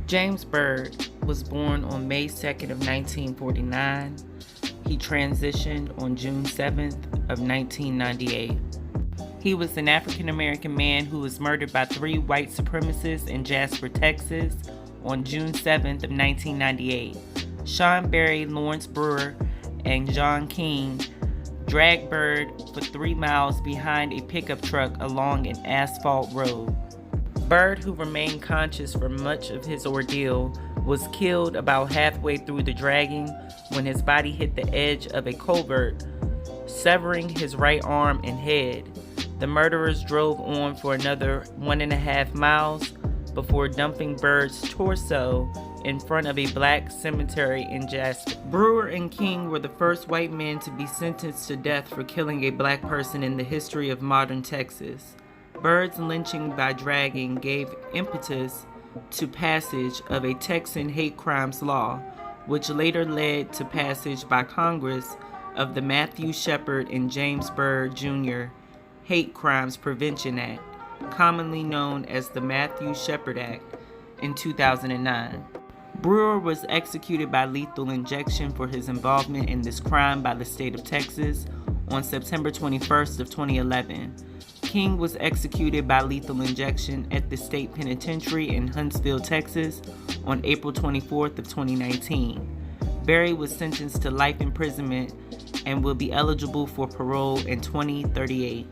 James Byrd was born on May 2nd of 1949. He transitioned on June 7th of 1998. He was an African-American man who was murdered by 3 white supremacists in Jasper, Texas on June 7th of 1998. Sean Berry, Lawrence Brewer, and John King dragged Byrd for 3 miles behind a pickup truck along an asphalt road. Byrd, who remained conscious for much of his ordeal, was killed about halfway through the dragging when his body hit the edge of a culvert, severing his right arm and head. The murderers drove on for another 1.5 miles before dumping Byrd's torso in front of a black cemetery in Jasper. Brewer and King were the first white men to be sentenced to death for killing a black person in the history of modern Texas. Byrd's lynching by dragging gave impetus to passage of a Texan hate crimes law, which later led to passage by Congress of the Matthew Shepard and James Byrd Jr. Hate Crimes Prevention Act, commonly known as the Matthew Shepard Act, in 2009. Brewer was executed by lethal injection for his involvement in this crime by the state of Texas on September 21st of 2011. King was executed by lethal injection at the state penitentiary in Huntsville, Texas on April 24th of 2019. Berry was sentenced to life imprisonment and will be eligible for parole in 2038.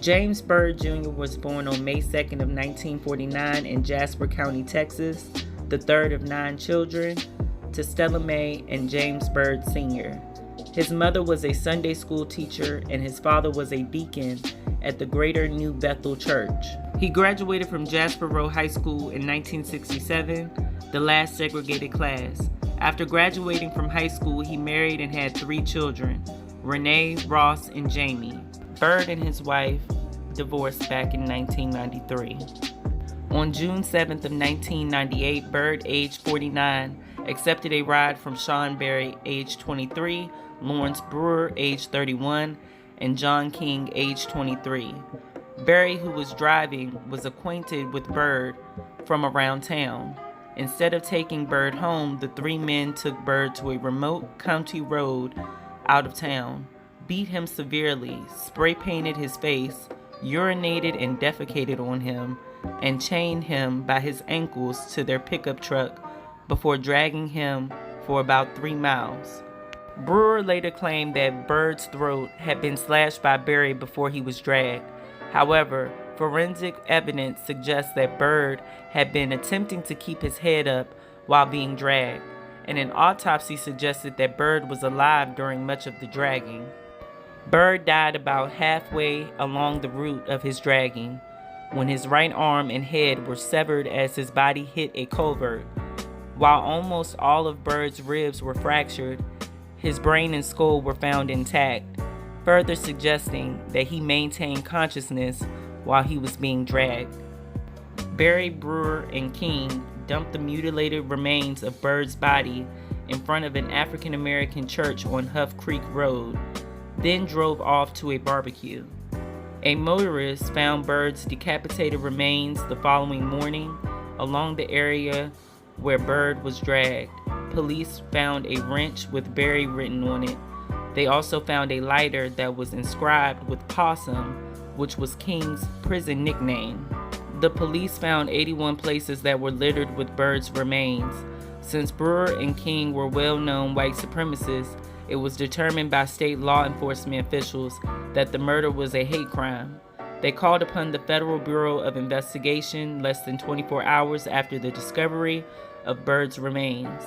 James Byrd Jr. was born on May 2nd of 1949 in Jasper County, Texas, the third of 9 children, to Stella Mae and James Byrd Sr. His mother was a Sunday school teacher and his father was a deacon at the Greater New Bethel Church. He graduated from Jasper Road High School in 1967, the last segregated class. After graduating from high school, he married and had 3 children, Renee, Ross, and Jamie. Byrd and his wife divorced back in 1993. On June 7th of 1998, Byrd, age 49, accepted a ride from Sean Berry, age 23, Lawrence Brewer, age 31, and John King, age 23. Berry, who was driving, was acquainted with Byrd from around town. Instead of taking Byrd home, the 3 men took Byrd to a remote county road out of town, beat him severely, spray-painted his face, urinated and defecated on him, and chained him by his ankles to their pickup truck before dragging him for about 3 miles. Brewer later claimed that Byrd's throat had been slashed by Berry before he was dragged. However, forensic evidence suggests that Byrd had been attempting to keep his head up while being dragged, and an autopsy suggested that Byrd was alive during much of the dragging. Byrd died about halfway along the route of his dragging, when his right arm and head were severed as his body hit a culvert. While almost all of Byrd's ribs were fractured, his brain and skull were found intact, further suggesting that he maintained consciousness while he was being dragged. Berry, Brewer, and King dumped the mutilated remains of Byrd's body in front of an African-American church on Huff Creek Road, then drove off to a barbecue. A motorist found Byrd's decapitated remains the following morning along the area where Byrd was dragged. Police found a wrench with Berry written on it. They also found a lighter that was inscribed with Possum, which was King's prison nickname. The police found 81 places that were littered with Byrd's remains. Since Brewer and King were well-known white supremacists, it was determined by state law enforcement officials that the murder was a hate crime. They called upon the Federal Bureau of Investigation less than 24 hours after the discovery of Byrd's remains.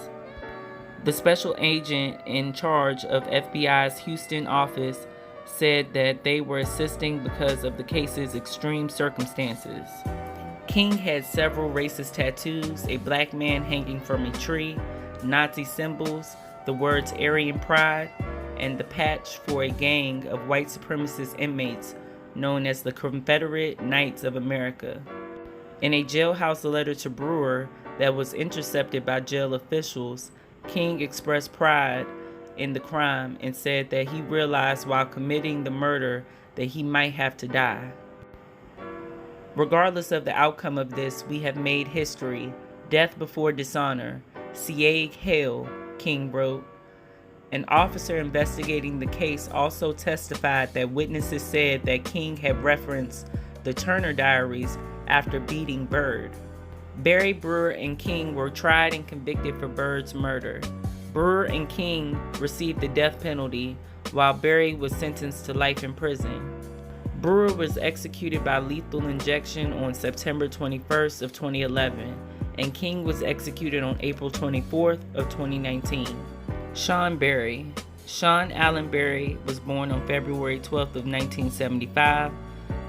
The special agent in charge of FBI's Houston office said that they were assisting because of the case's extreme circumstances. King had several racist tattoos, a black man hanging from a tree, Nazi symbols, the words Aryan Pride, and the patch for a gang of white supremacist inmates known as the Confederate Knights of America. In a jailhouse letter to Brewer that was intercepted by jail officials, King expressed pride in the crime and said that he realized while committing the murder that he might have to die. Regardless of the outcome of this, we have made history. Death before dishonor. Sieg Heil, King wrote. An officer investigating the case also testified that witnesses said that King had referenced the Turner Diaries after beating Byrd. Berry, Brewer, and King were tried and convicted for Byrd's murder. Brewer and King received the death penalty, while Berry was sentenced to life in prison. Brewer was executed by lethal injection on September 21st of 2011, and King was executed on April 24th of 2019. Sean Berry. Sean Allen Berry was born on February 12th of 1975,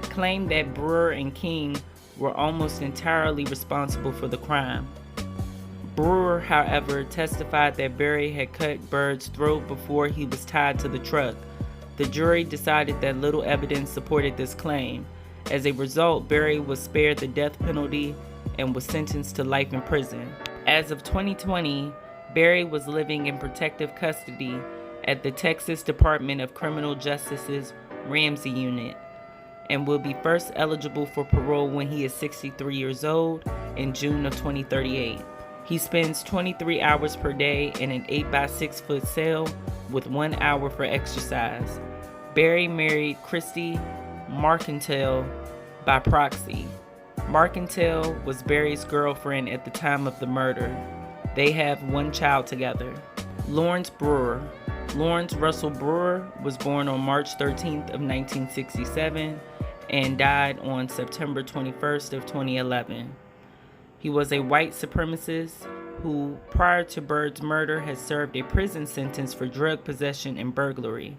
claimed that Brewer and King were almost entirely responsible for the crime. Brewer, however, testified that Berry had cut Byrd's throat before he was tied to the truck. The jury decided that little evidence supported this claim. As a result, Berry was spared the death penalty and was sentenced to life in prison. As of 2020, Berry was living in protective custody at the Texas Department of Criminal Justice's Ramsey Unit and will be first eligible for parole when he is 63 years old in June of 2038. He spends 23 hours per day in an 8x6 foot cell with 1 hour for exercise. Berry married Christy Marcantel by proxy. Marcantel was Berry's girlfriend at the time of the murder. They have 1 child together. Lawrence Brewer. Lawrence Russell Brewer was born on March 13th of 1967 and died on September 21st of 2011. He was a white supremacist who, prior to Byrd's murder, had served a prison sentence for drug possession and burglary.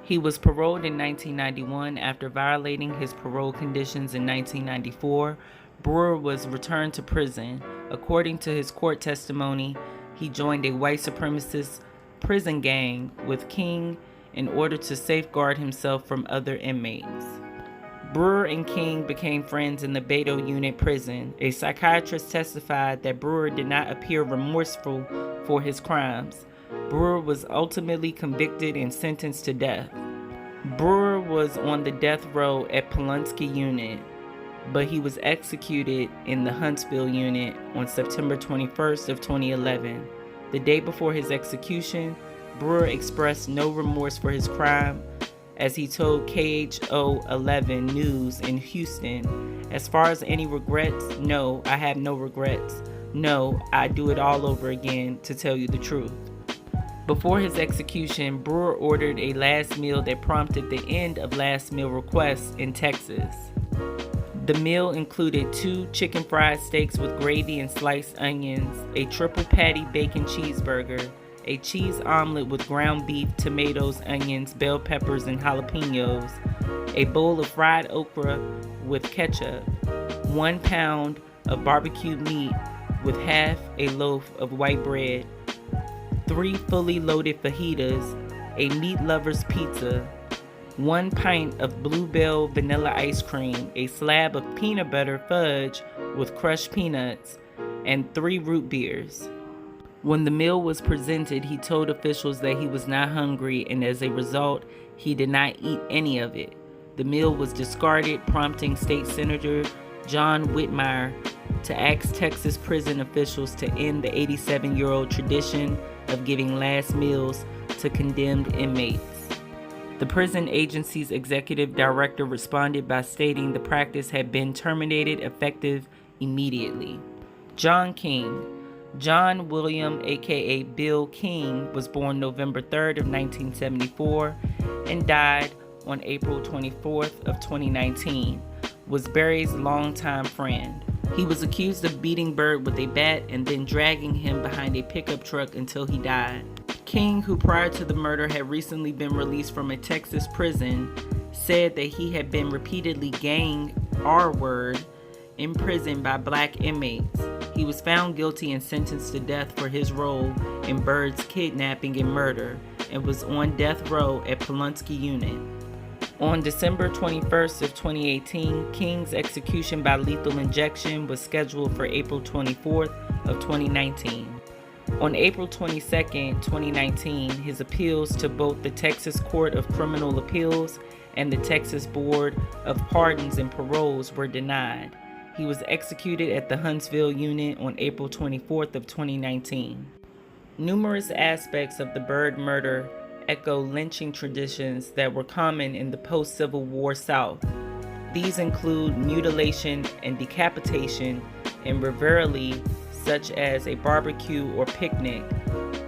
He was paroled in 1991 after violating his parole conditions in 1994. Brewer was returned to prison. According to his court testimony, he joined a white supremacist prison gang with King in order to safeguard himself from other inmates. Brewer and King became friends in the Beto Unit prison. A psychiatrist testified that Brewer did not appear remorseful for his crimes. Brewer was ultimately convicted and sentenced to death. Brewer was on the death row at Pulaski Unit, but he was executed in the Huntsville Unit on September 21st of 2011. The day before his execution, Brewer expressed no remorse for his crime, as he told KHO 11 News in Houston, "As far as any regrets, no, I have no regrets. No, I'd do it all over again, to tell you the truth." Before his execution, Brewer ordered a last meal that prompted the end of last meal requests in Texas. The meal included 2 chicken fried steaks with gravy and sliced onions, a triple patty bacon cheeseburger, a cheese omelet with ground beef, tomatoes, onions, bell peppers, and jalapenos, a bowl of fried okra with ketchup, 1 pound of barbecued meat with half a loaf of white bread, 3 fully loaded fajitas, a meat lover's pizza, 1 pint of Bluebell vanilla ice cream, a slab of peanut butter fudge with crushed peanuts, and 3 root beers. When the meal was presented, he told officials that he was not hungry, and as a result, he did not eat any of it. The meal was discarded, prompting State Senator John Whitmire to ask Texas prison officials to end the 87-year-old tradition of giving last meals to condemned inmates. The prison agency's executive director responded by stating the practice had been terminated effective immediately. John King. John William, aka Bill King, was born November 3rd of 1974 and died on April 24th of 2019, was Berry's longtime friend. He was accused of beating Byrd with a bat and then dragging him behind a pickup truck until he died. King, who prior to the murder had recently been released from a Texas prison, said that he had been repeatedly gang R-word in prison by black inmates. He was found guilty and sentenced to death for his role in Byrd's kidnapping and murder and was on death row at Pulaski Unit. On December 21st of 2018, King's execution by lethal injection was scheduled for April 24th of 2019. On April 22nd, 2019, his appeals to both the Texas Court of Criminal Appeals and the Texas Board of Pardons and Paroles were denied. He was executed at the Huntsville unit on April 24th of 2019. Numerous aspects of the Byrd murder echo lynching traditions that were common in the post-Civil War South. These include mutilation and decapitation and revelry, such as a barbecue or picnic,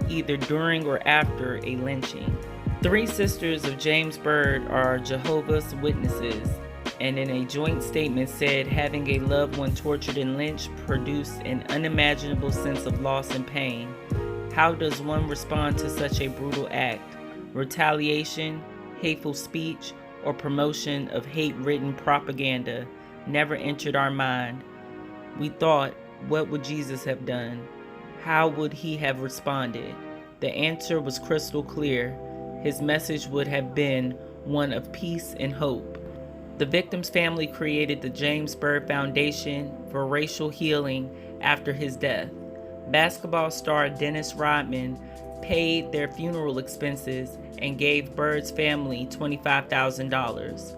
either during or after a lynching. 3 sisters of James Byrd are Jehovah's Witnesses, and in a joint statement said having a loved one tortured and lynched produced an unimaginable sense of loss and pain. How does one respond to such a brutal act? Retaliation, hateful speech, or promotion of hate-ridden propaganda never entered our mind. We thought, what would Jesus have done? How would he have responded? The answer was crystal clear. His message would have been one of peace and hope. The victim's family created the James Byrd Foundation for racial healing after his death. Basketball star Dennis Rodman paid their funeral expenses and gave Byrd's family $25,000.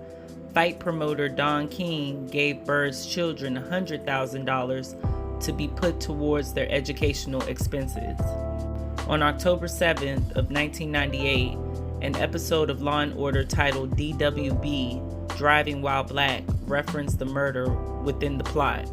Fight promoter Don King gave Byrd's children $100,000 to be put towards their educational expenses. On October 7th of 1998, an episode of Law & Order titled DWB, Driving While Black, referenced the murder within the plot.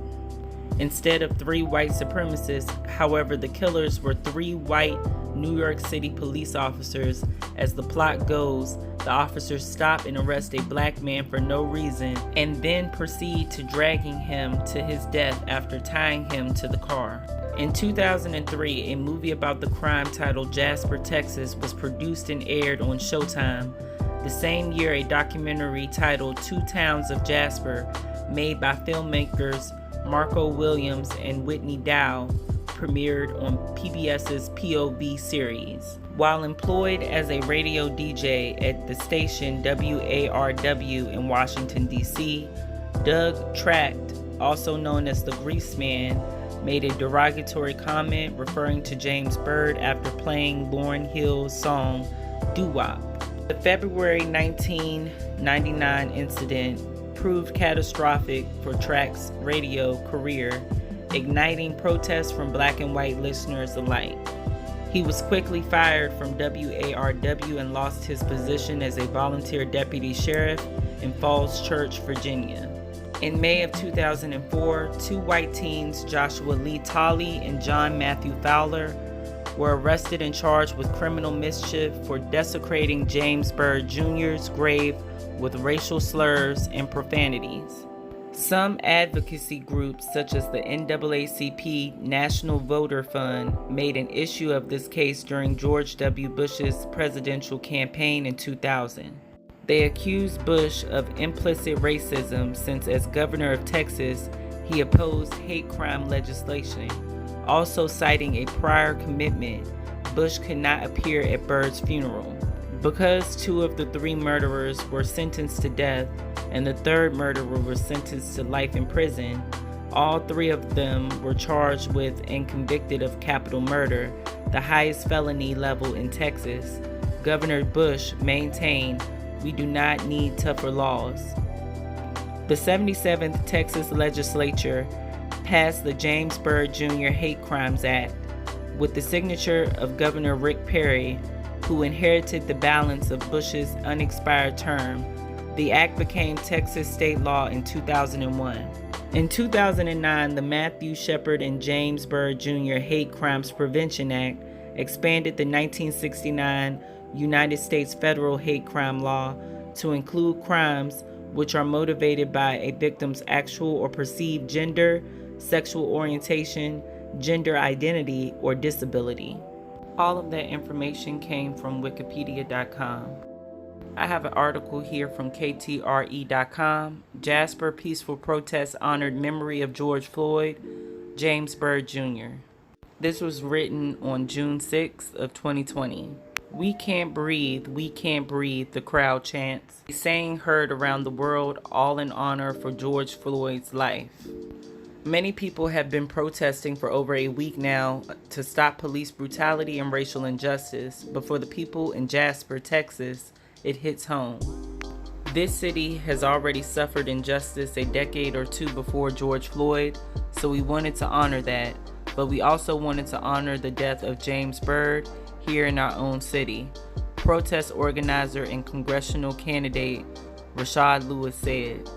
Instead of 3 white supremacists, however, the killers were 3 white New York City police officers. As the plot goes, the officers stop and arrest a black man for no reason and then proceed to dragging him to his death after tying him to the car. In 2003, a movie about the crime titled Jasper, Texas was produced and aired on Showtime. The same year, a documentary titled 2 Towns of Jasper, made by filmmakers Marco Williams and Whitney Dow, premiered on PBS's POV series. While employed as a radio DJ at the station WARW in Washington, D.C., Doug Tracht, also known as the Grease Man, made a derogatory comment referring to James Byrd after playing Lauryn Hill's song Doo-Wop. The February 1999 incident proved catastrophic for Tracht's radio career, igniting protests from black and white listeners alike. He was quickly fired from WARW and lost his position as a volunteer deputy sheriff in Falls Church, Virginia. In May of 2004, 2 white teens, Joshua Lee Tolley and John Matthew Fowler, were arrested and charged with criminal mischief for desecrating James Byrd Jr.'s grave with racial slurs and profanities. Some advocacy groups, such as the NAACP National Voter Fund, made an issue of this case during George W. Bush's presidential campaign in 2000. They accused Bush of implicit racism since, as governor of Texas, he opposed hate crime legislation. Also citing a prior commitment, Bush could not appear at Byrd's funeral. Because 2 of the 3 murderers were sentenced to death and the 3rd murderer was sentenced to life in prison, all 3 of them were charged with and convicted of capital murder, the highest felony level in Texas. Governor Bush maintained, "We do not need tougher laws." The 77th Texas legislature passed the James Byrd Jr. Hate Crimes Act with the signature of Governor Rick Perry, who inherited the balance of Bush's unexpired term. The act became Texas state law in 2001. In 2009, the Matthew Shepard and James Byrd Jr. Hate Crimes Prevention Act expanded the 1969 United States federal hate crime law to include crimes which are motivated by a victim's actual or perceived gender, sexual orientation, gender identity, or disability. All of that information came from Wikipedia.com. I have an article here from KTRE.com. Jasper peaceful protests honored memory of George Floyd, James Byrd Jr. This was written on June 6th of 2020. "We can't breathe, we can't breathe," the crowd chants. A saying heard around the world, all in honor for George Floyd's life. Many people have been protesting for over a week now to stop police brutality and racial injustice, but for the people in Jasper, Texas, it hits home. This city has already suffered injustice a decade or two before George Floyd, so we wanted to honor that, but we also wanted to honor the death of James Byrd here in our own city. Protest organizer and congressional candidate Rashad Lewis said.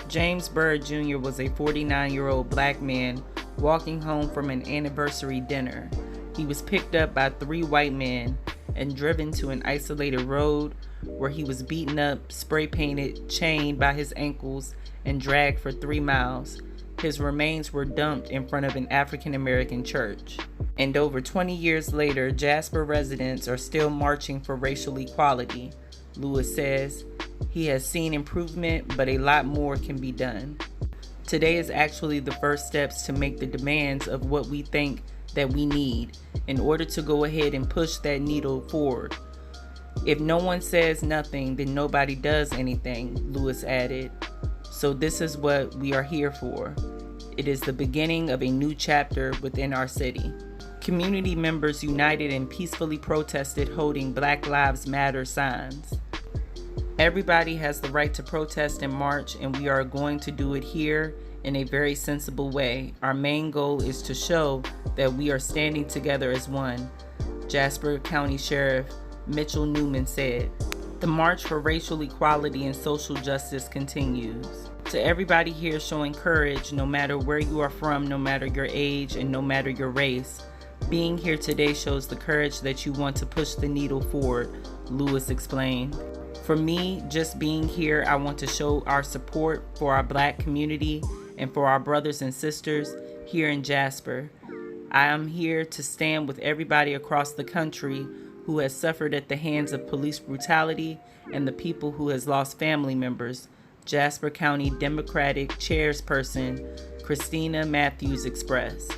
James Byrd Jr. was a 49-year-old black man walking home from an anniversary dinner. He was picked up by 3 white men and driven to an isolated road where he was beaten up, spray painted, chained by his ankles, and dragged for 3 miles. His remains were dumped in front of an African American church. And over 20 years later, Jasper residents are still marching for racial equality. Lewis says he has seen improvement, but a lot more can be done. Today is actually the first steps to make the demands of what we think that we need in order to go ahead and push that needle forward. If no one says nothing, then nobody does anything, Lewis added. So this is what we are here for. It is the beginning of a new chapter within our city. Community members united and peacefully protested holding Black Lives Matter signs. Everybody has the right to protest and march, and we are going to do it here in a very sensible way. Our main goal is to show that we are standing together as one, Jasper County Sheriff Mitchell Newman said. The march for racial equality and social justice continues. To everybody here showing courage, no matter where you are from, no matter your age, and no matter your race, being here today shows the courage that you want to push the needle forward, Lewis explained. For me, just being here, I want to show our support for our black community and for our brothers and sisters here in Jasper. I am here to stand with everybody across the country who has suffered at the hands of police brutality and the people who has lost family members, Jasper County Democratic Chairperson Christina Matthews expressed.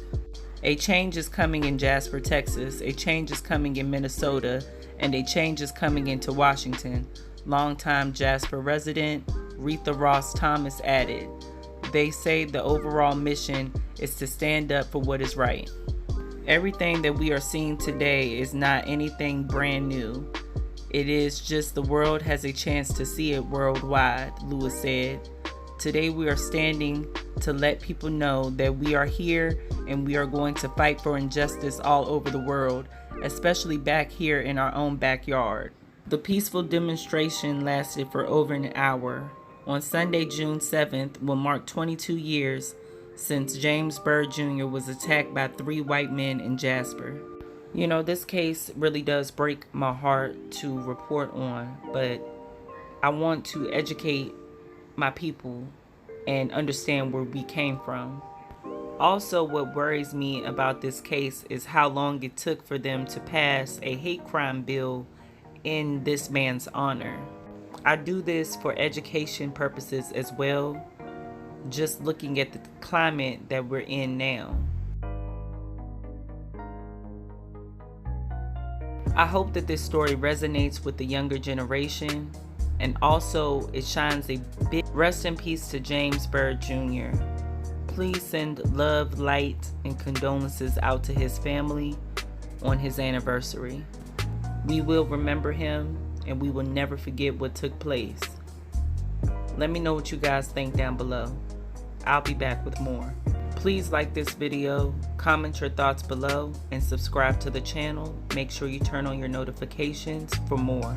A change is coming in Jasper, Texas. A change is coming in Minnesota, and a change is coming into Washington. Longtime Jasper resident Retha Ross Thomas added. They say the overall mission is to stand up for what is right. Everything that we are seeing today is not anything brand new. It is just the world has a chance to see it worldwide, Lewis said. Today we are standing to let people know that we are here and we are going to fight for injustice all over the world, especially back here in our own backyard. The peaceful demonstration lasted for over an hour. On Sunday, June 7th, will mark 22 years since James Byrd Jr. was attacked by 3 white men in Jasper. You know, this case really does break my heart to report on, but I want to educate my people and understand where we came from. Also, what worries me about this case is how long it took for them to pass a hate crime bill in this man's honor. I do this for education purposes as well, just looking at the climate that we're in now. I hope that this story resonates with the younger generation, and also it shines a big rest in peace to James Byrd Jr. Please send love, light, and condolences out to his family on his anniversary. We will remember him, and we will never forget what took place. Let me know what you guys think down below. I'll be back with more. Please like this video, comment your thoughts below, and subscribe to the channel. Make sure you turn on your notifications for more.